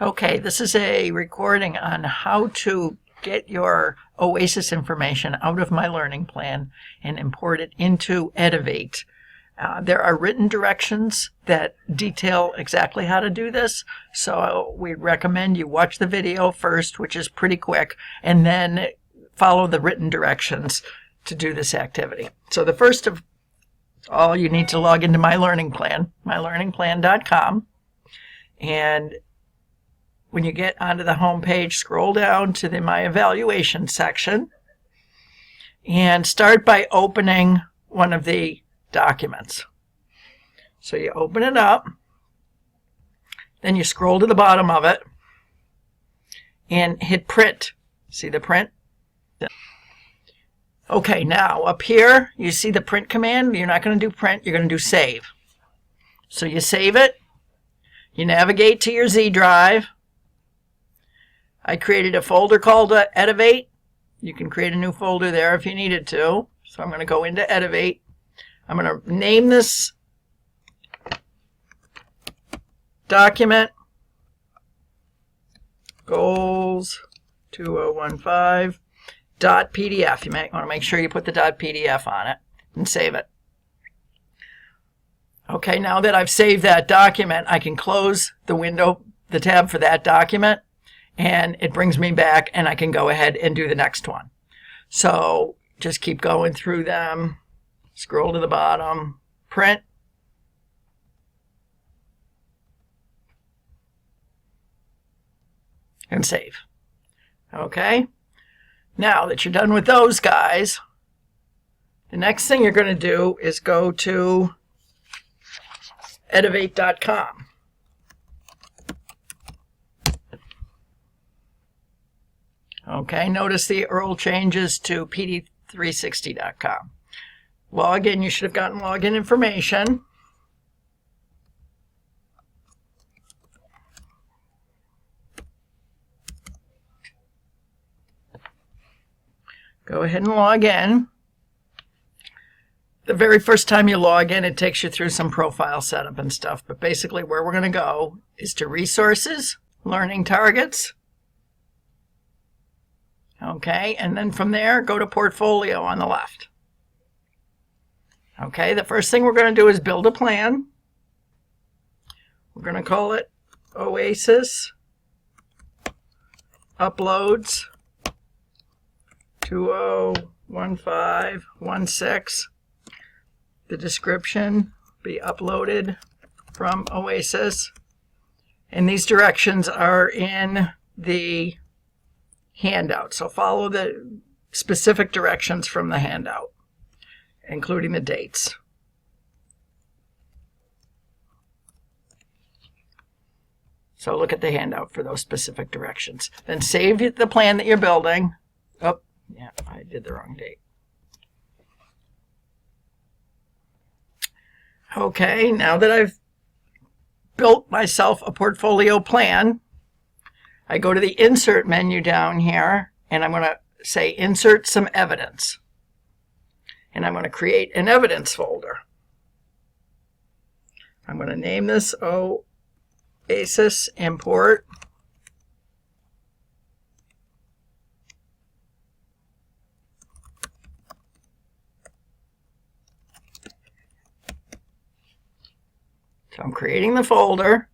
Okay, this is a recording on how to get your Oasys information out of my learning plan and import it into Edivate. There are written directions that detail exactly how to do this, so we recommend you watch the video first, which is pretty quick, and then follow the written directions to do this activity. So the first of all, you need to log into my learning plan, mylearningplan.com, and when you get onto the home page, scroll down to My Evaluation section and start by opening one of the documents. So you open it up, then you scroll to the bottom of it and hit print. See the print? Okay, now up here you see the print command. You're not going to do print, you're going to do save. So you save it, you navigate to your Z drive. I created a folder called Edivate. You can create a new folder there if you needed to. So I'm going to go into Edivate. I'm going to name this document Goals 2015.pdf. You might want to make sure you put the .pdf on it and save it. Okay, now that I've saved that document, I can close the window, the tab for that document, and it brings me back and I can go ahead and do the next one. So just keep going through them, scroll to the bottom, print, and save. Okay, now that you're done with those guys, the next thing you're going to do is go to edivate.com. Okay, notice the URL changes to pd360.com. Login, you should have gotten login information. Go ahead and log in. The very first time you log in, it takes you through some profile setup and stuff, but basically where we're going to go is to Resources, Learning Targets. Okay, and then from there, go to Portfolio on the left. Okay, the first thing we're going to do is build a plan. We're going to call it Oasys Uploads 201516. The description be uploaded from Oasys. And these directions are in the handout. So follow the specific directions from the handout, including the dates. So look at the handout for those specific directions. Then save the plan that you're building. Oh, yeah, I did the wrong date. Okay, now that I've built myself a portfolio plan, I go to the Insert menu down here, and I'm going to say Insert some evidence. And I'm going to create an evidence folder. I'm going to name this Oasys Import. So I'm creating the folder.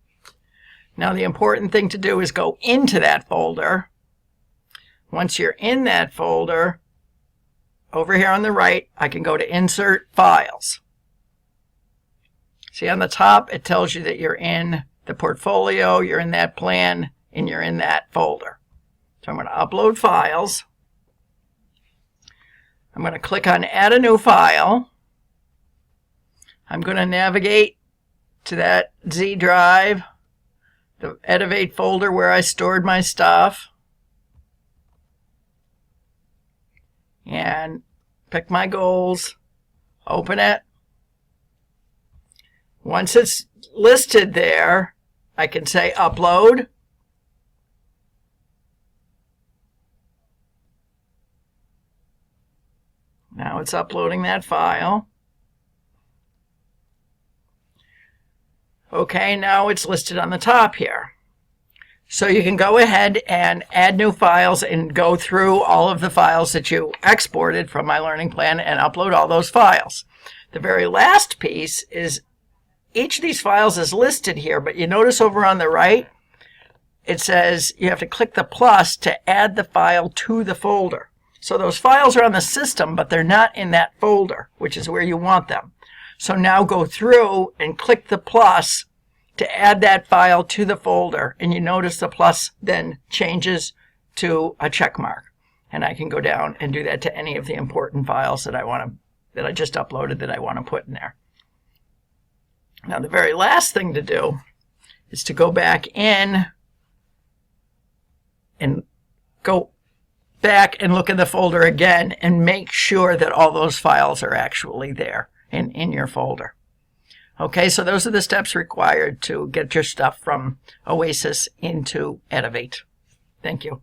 Now the important thing to do is go into that folder. Once you're in that folder, over here on the right, I can go to Insert Files. See on the top, it tells you that you're in the portfolio, you're in that plan, and you're in that folder. So I'm going to upload files. I'm going to click on Add a New File. I'm going to navigate to that Z drive, the Edivate folder where I stored my stuff, and pick my goals, open it. Once it's listed there, I can say upload. Now it's uploading that file. Okay, now it's listed on the top here. So you can go ahead and add new files and go through all of the files that you exported from my learning plan and upload all those files. The very last piece is each of these files is listed here, but you notice over on the right, it says you have to click the plus to add the file to the folder. So those files are on the system, but they're not in that folder, which is where you want them. So now go through and click the plus to add that file to the folder, and you notice the plus then changes to a check mark. And I can go down and do that to any of the important files that I just uploaded that I want to put in there. Now the very last thing to do is to go back in and go back and look in the folder again and make sure that all those files are actually there and in your folder. Okay, so those are the steps required to get your stuff from Oasys into Edivate. Thank you.